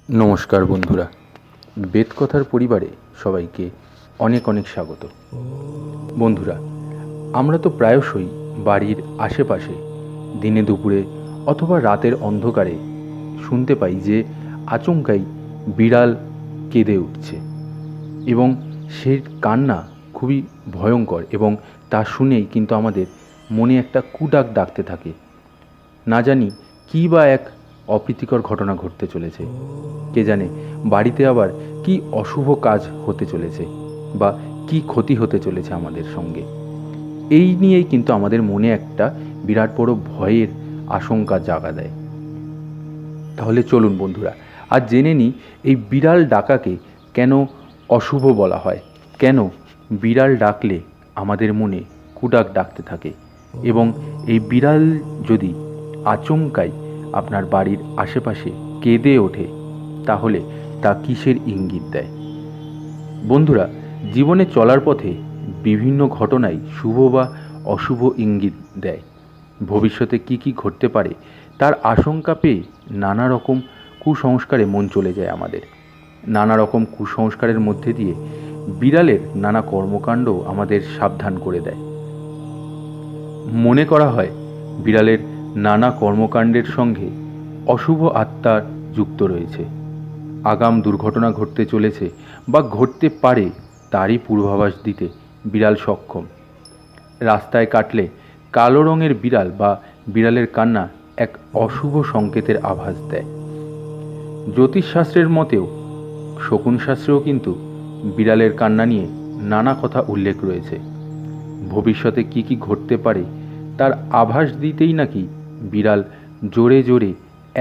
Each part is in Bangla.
নমস্কার বন্ধুরা, বেদকথার পরিবারে সবাইকে অনেক অনেক স্বাগত। বন্ধুরা, আমরা তো প্রায়শই বাড়ির আশেপাশে দিনে দুপুরে অথবা রাতের অন্ধকারে শুনতে পাই যে আচমকাই বিড়াল কেঁদে উঠছে এবং সেই কান্না খুবই ভয়ঙ্কর এবং তা শুনেই কিন্তু আমাদের মনে একটা কুডাক ডাকতে থাকে। না জানি কী বা এক অপ্রীতিকর ঘটনা ঘটতে চলেছে, কে জানে বাড়িতে আবার কি অশুভ কাজ হতে চলেছে বা কি ক্ষতি হতে চলেছে আমাদের সঙ্গে। এই নিয়েই কিন্তু আমাদের মনে একটা বিরাট বড় ভয়ের আশঙ্কা জাগা দেয়। তাহলে চলুন বন্ধুরা, আজ জেনে নিই এই বিড়াল ডাকাকে কেন অশুভ বলা হয়, কেন বিড়াল ডাকলে আমাদের মনে কুডাক ডাকতে থাকে এবং এই বিড়াল যদি আচমকাই আপনার বাড়ির আশেপাশে কেঁদে ওঠে তাহলে তা কিসের ইঙ্গিত দেয়। বন্ধুরা, জীবনে চলার পথে বিভিন্ন ঘটনাই শুভ বা অশুভ ইঙ্গিত দেয়। ভবিষ্যতে কি কি ঘটতে পারে তার আশঙ্কা পেয়ে নানা রকম কুসংস্কারে মন চলে যায় আমাদের। নানা রকম কুসংস্কারের মধ্যে দিয়ে বিড়ালের নানা কর্মকাণ্ড আমাদের সাবধান করে দেয়। মনে করা হয় বিড়ালের নানা কর্মকাণ্ডের সঙ্গে অশুভ আত্মা যুক্ত রয়েছে। আগাম দুর্ঘটনা ঘটতে চলেছে বা ঘটতে পারে তারই পূর্বাভাস দিতে বিড়াল সক্ষম। রাস্তায় কাটলে কালো রঙের বিড়াল বা বিড়ালের কান্না এক অশুভ সংকেতের আভাস দেয়। জ্যোতিষশাস্ত্রের মতেও শকুন শাস্ত্রেও কিন্তু বিড়ালের কান্না নিয়ে নানা কথা উল্লেখ রয়েছে। ভবিষ্যতে কি কি ঘটতে পারে তার আভাস দিতেই নাকি বিড়াল জোরে জোরে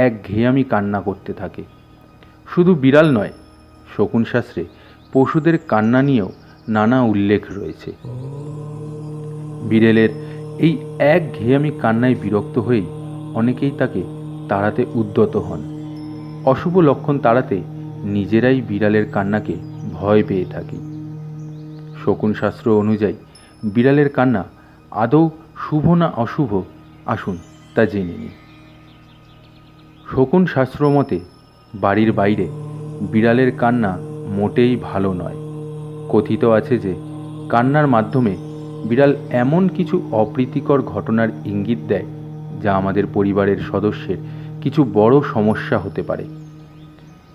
একঘেয়েমি কান্না করতে থাকে। শুধু বিড়াল নয়, শকুন শাস্ত্রে পশুদের কান্না নিয়েও নানা উল্লেখ রয়েছে। বিড়ালের এই একঘেয়েমি কান্নায় বিরক্ত হয়েই অনেকেই তাকে তাড়াতে উদ্যত হন। অশুভ লক্ষণ তাড়াতে নিজেরাই বিড়ালের কান্নাকে ভয় পেয়ে থাকি। শকুন শাস্ত্র অনুযায়ী বিড়ালের কান্না আদৌ শুভ না অশুভ, আসুন তা জেনে নিই। শকুন শাস্ত্র মতে বাড়ির বাইরে বিড়ালের কান্না মোটেই ভালো নয়। কথিত আছে যে কান্নার মাধ্যমে বিড়াল এমন কিছু অপ্রীতিকর ঘটনার ইঙ্গিত দেয় যা আমাদের পরিবারের সদস্যের কিছু বড় সমস্যা হতে পারে।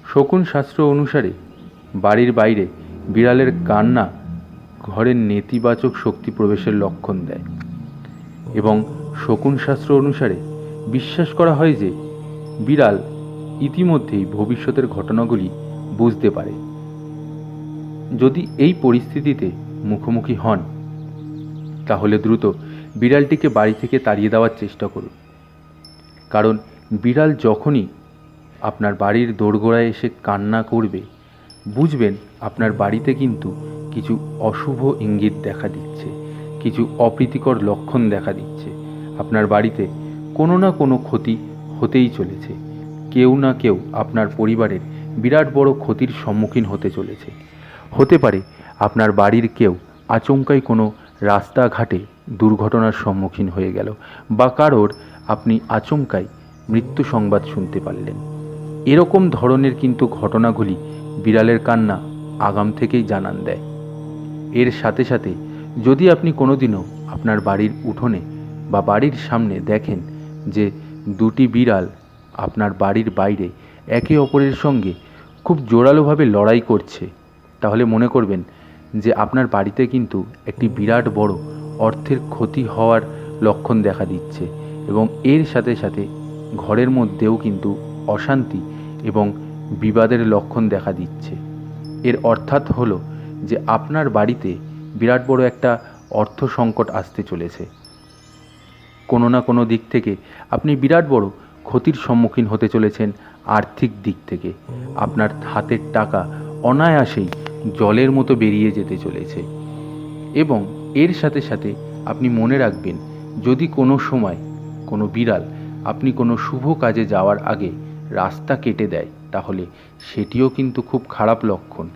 শকুন শাস্ত্র অনুসারে বাড়ির বাইরে বিড়ালের কান্না ঘরের নেতিবাচক শক্তি প্রবেশের লক্ষণ দেয় এবং শকুন শাস্ত্র অনুসারে বিশ্বাস করা হয় যে বিড়াল ইতিমধ্যেই ভবিষ্যতের ঘটনাগুলি বুঝতে পারে। যদি এই পরিস্থিতিতে মুখোমুখি হন তাহলে দ্রুত বিড়ালটিকে বাড়ি থেকে তাড়িয়ে দেওয়ার চেষ্টা করুন। কারণ বিড়াল যখনই আপনার বাড়ির দোরগোড়ায় এসে কান্না করবে, বুঝবেন আপনার বাড়িতে কিন্তু কিছু অশুভ ইঙ্গিত দেখা দিচ্ছে, কিছু অপ্রীতিকর লক্ষণ দেখা দিচ্ছে। আপনার বাড়িতে কোনো না কোনো ক্ষতি হতেই চলেছে। কেউ না কেউ আপনার পরিবারের বিরাট বড় ক্ষতির সম্মুখীন হতে চলেছে। হতে পারে আপনার বাড়ির কেউ আচমকাই কোনো রাস্তাঘাটে দুর্ঘটনার সম্মুখীন হয়ে গেল বা কারোর আপনি আচমকাই মৃত্যু সংবাদ শুনতে পারলেন। এরকম ধরনের কিন্তু ঘটনাগুলি বিড়ালের কান্না আগাম থেকেই জানান দেয়। এর সাথে সাথে যদি আপনি কোনোদিনও আপনার বাড়ির উঠোনে বা বাড়ির সামনে দেখেন যে দুটি বিড়াল আপনার বাড়ির বাইরে একে অপরের সঙ্গে খুব জোরালোভাবে লড়াই করছে, তাহলে মনে করবেন যে আপনার বাড়িতে কিন্তু একটি বিরাট বড় অর্থের ক্ষতি হওয়ার লক্ষণ দেখা দিচ্ছে এবং এর সাথে সাথে ঘরের মধ্যেও কিন্তু অশান্তি এবং বিবাদের লক্ষণ দেখা দিচ্ছে। এর অর্থাৎ হলো যে আপনার বাড়িতে বিরাট বড় একটা অর্থ সংকট আসতে চলেছে। কোনো না কোনো দিক থেকে আপনি বিরাট বড় ক্ষতির সম্মুখীন হতে চলেছেন। আর্থিক দিক থেকে আপনার হাতের টাকা অনায়াসেই জলের মতো বেরিয়ে যেতে চলেছে। এবং এর সাথে সাথে আপনি মনে রাখবেন, যদি কোনো সময় কোনো বিড়াল আপনি কোনো শুভ কাজে যাওয়ার আগে রাস্তা কেটে দেয় তাহলে সেটিও কিন্তু খুব খারাপ লক্ষণ।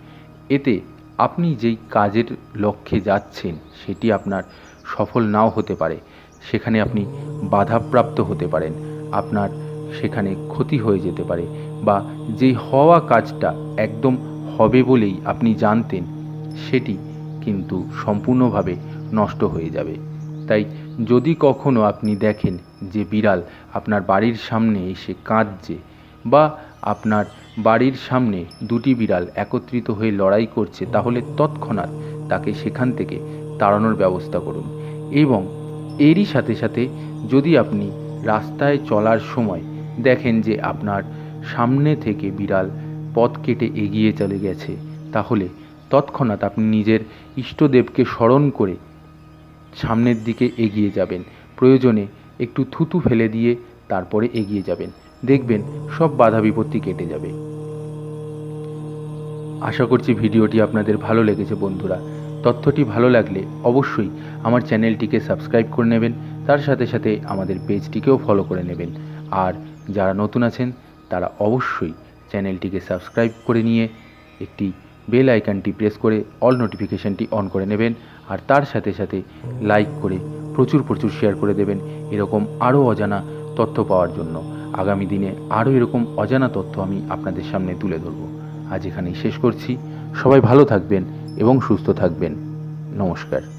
এতে আপনি যেই কাজের লক্ষ্যে যাচ্ছেন সেটি আপনার সফল নাও হতে পারে, সেখানে আপনি বাধাপ্রাপ্ত হতে পারেন, আপনার সেখানে ক্ষতি হয়ে যেতে পারে, বা যেই হওয়া কাজটা একদম হবে বলেই আপনি জানতেন সেটি কিন্তু সম্পূর্ণভাবে নষ্ট হয়ে যাবে। তাই যদি কখনো আপনি দেখেন যে বিড়াল আপনার বাড়ির সামনে এসে কাঁদছে, বা আপনার বাড়ির সামনে দুটি বিড়াল একত্রিত হয়ে লড়াই করছে, তাহলে তৎক্ষণাৎ তাকে সেখান থেকে তাড়ানোর ব্যবস্থা করুন। এবং এরই সাথে সাথে যদি আপনি রাস্তায় চলার সময় দেখেন যে আপনার সামনে থেকে বিড়াল পথ কেটে এগিয়ে চলে গেছে, তাহলে তৎক্ষণাৎ আপনি নিজের ইষ্টদেবকে স্মরণ করে সামনের দিকে এগিয়ে যাবেন। প্রয়োজনে একটু থুতু ফেলে দিয়ে তারপরে এগিয়ে যাবেন, দেখবেন সব বাধা বিপত্তি কেটে যাবে। আশা করছি ভিডিওটি আপনাদের ভালো লেগেছে বন্ধুরা। তথ্যটি ভালো লাগলে অবশ্যই আমার চ্যানেলটিকে সাবস্ক্রাইব করে নেবেন, তার সাথে সাথে আমাদের পেজটিকেও ফলো করে নেবেন। আর যারা নতুন আছেন তারা অবশ্যই চ্যানেলটিকে সাবস্ক্রাইব করে নিয়ে একটি বেল আইকনটি প্রেস করে অল নোটিফিকেশানটি অন করে নেবেন, আর তার সাথে সাথে লাইক করে প্রচুর প্রচুর শেয়ার করে দেবেন এরকম আরও অজানা তথ্য পাওয়ার জন্য। আগামী দিনে আরও এরকম অজানা তথ্য আমি আপনাদের সামনে তুলে ধরব। আজ এখানেই শেষ করছি। সবাই ভালো থাকবেন এবং সুস্থ থাকবেন। নমস্কার।